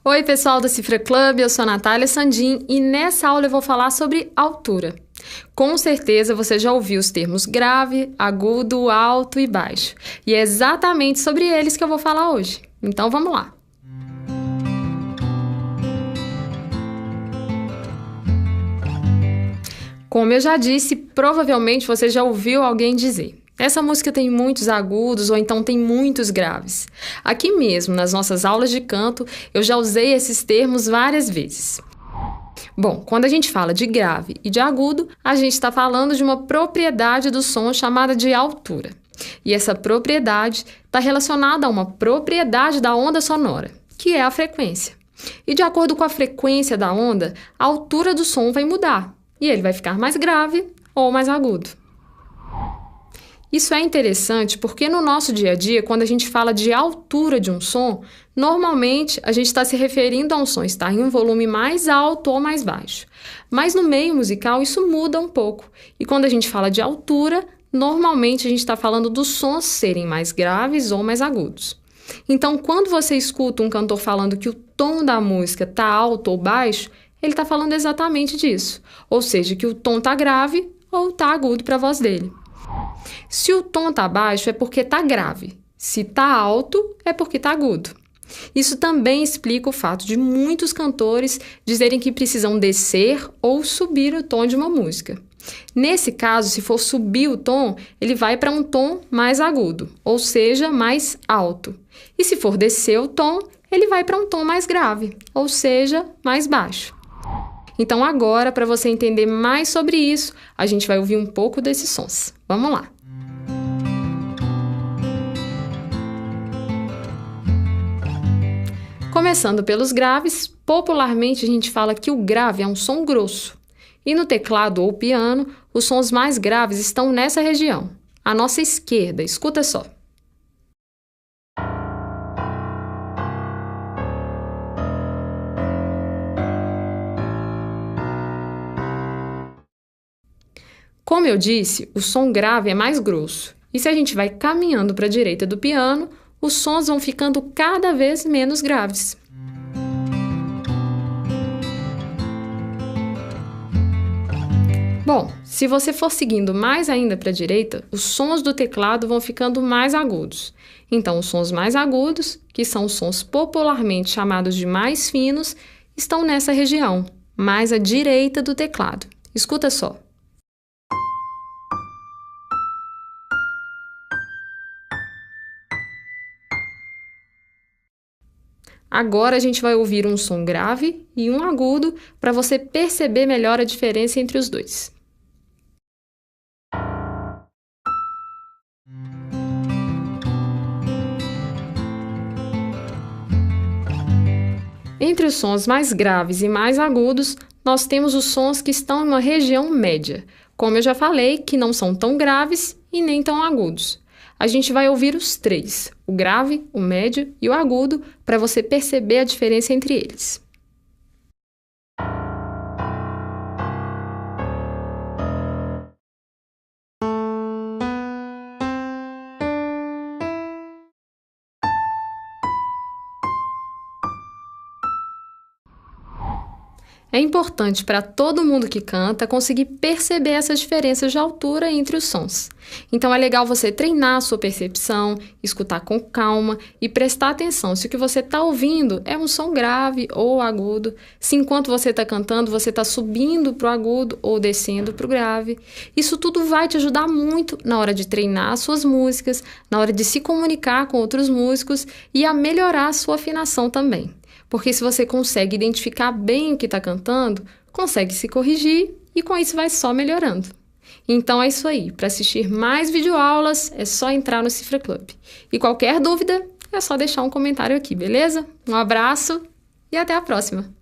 Oi, pessoal do Cifra Club, eu sou a Natália Sandin e nessa aula eu vou falar sobre altura. Com certeza você já ouviu os termos grave, agudo, alto e baixo. E é exatamente sobre eles que eu vou falar hoje. Então vamos lá. Como eu já disse, provavelmente você já ouviu alguém dizer: essa música tem muitos agudos ou então tem muitos graves. Aqui mesmo, nas nossas aulas de canto, eu já usei esses termos várias vezes. Bom, quando a gente fala de grave e de agudo, a gente está falando de uma propriedade do som chamada de altura. E essa propriedade está relacionada a uma propriedade da onda sonora, que é a frequência. E de acordo com a frequência da onda, a altura do som vai mudar. E ele vai ficar mais grave ou mais agudo. Isso é interessante porque no nosso dia a dia, quando a gente fala de altura de um som, normalmente a gente está se referindo a um som estar em um volume mais alto ou mais baixo. Mas no meio musical isso muda um pouco. E quando a gente fala de altura, normalmente a gente está falando dos sons serem mais graves ou mais agudos. Então, quando você escuta um cantor falando que o tom da música está alto ou baixo, ele está falando exatamente disso. Ou seja, que o tom está grave ou está agudo para a voz dele. Se o tom está baixo, é porque está grave. Se está alto, é porque está agudo. Isso também explica o fato de muitos cantores dizerem que precisam descer ou subir o tom de uma música. Nesse caso, se for subir o tom, ele vai para um tom mais agudo, ou seja, mais alto. E se for descer o tom, ele vai para um tom mais grave, ou seja, mais baixo. Então agora, para você entender mais sobre isso, a gente vai ouvir um pouco desses sons. Vamos lá! Começando pelos graves, popularmente a gente fala que o grave é um som grosso. E no teclado ou piano, os sons mais graves estão nessa região. À nossa esquerda, escuta só. Como eu disse, o som grave é mais grosso. E se a gente vai caminhando para a direita do piano, os sons vão ficando cada vez menos graves. Bom, se você for seguindo mais ainda para a direita, os sons do teclado vão ficando mais agudos. Então, os sons mais agudos, que são os sons popularmente chamados de mais finos, estão nessa região, mais à direita do teclado. Escuta só. Agora a gente vai ouvir um som grave e um agudo para você perceber melhor a diferença entre os dois. Entre os sons mais graves e mais agudos, nós temos os sons que estão em uma região média. Como eu já falei, que não são tão graves e nem tão agudos. A gente vai ouvir os três, o grave, o médio e o agudo, para você perceber a diferença entre eles. É importante para todo mundo que canta conseguir perceber essas diferenças de altura entre os sons. Então é legal você treinar a sua percepção, escutar com calma e prestar atenção se o que você está ouvindo é um som grave ou agudo, se enquanto você está cantando você está subindo para o agudo ou descendo para o grave. Isso tudo vai te ajudar muito na hora de treinar as suas músicas, na hora de se comunicar com outros músicos e a melhorar a sua afinação também. Porque se você consegue identificar bem o que está cantando, consegue se corrigir e com isso vai só melhorando. Então é isso aí. Para assistir mais videoaulas, é só entrar no Cifra Club. E qualquer dúvida, é só deixar um comentário aqui, beleza? Um abraço e até a próxima!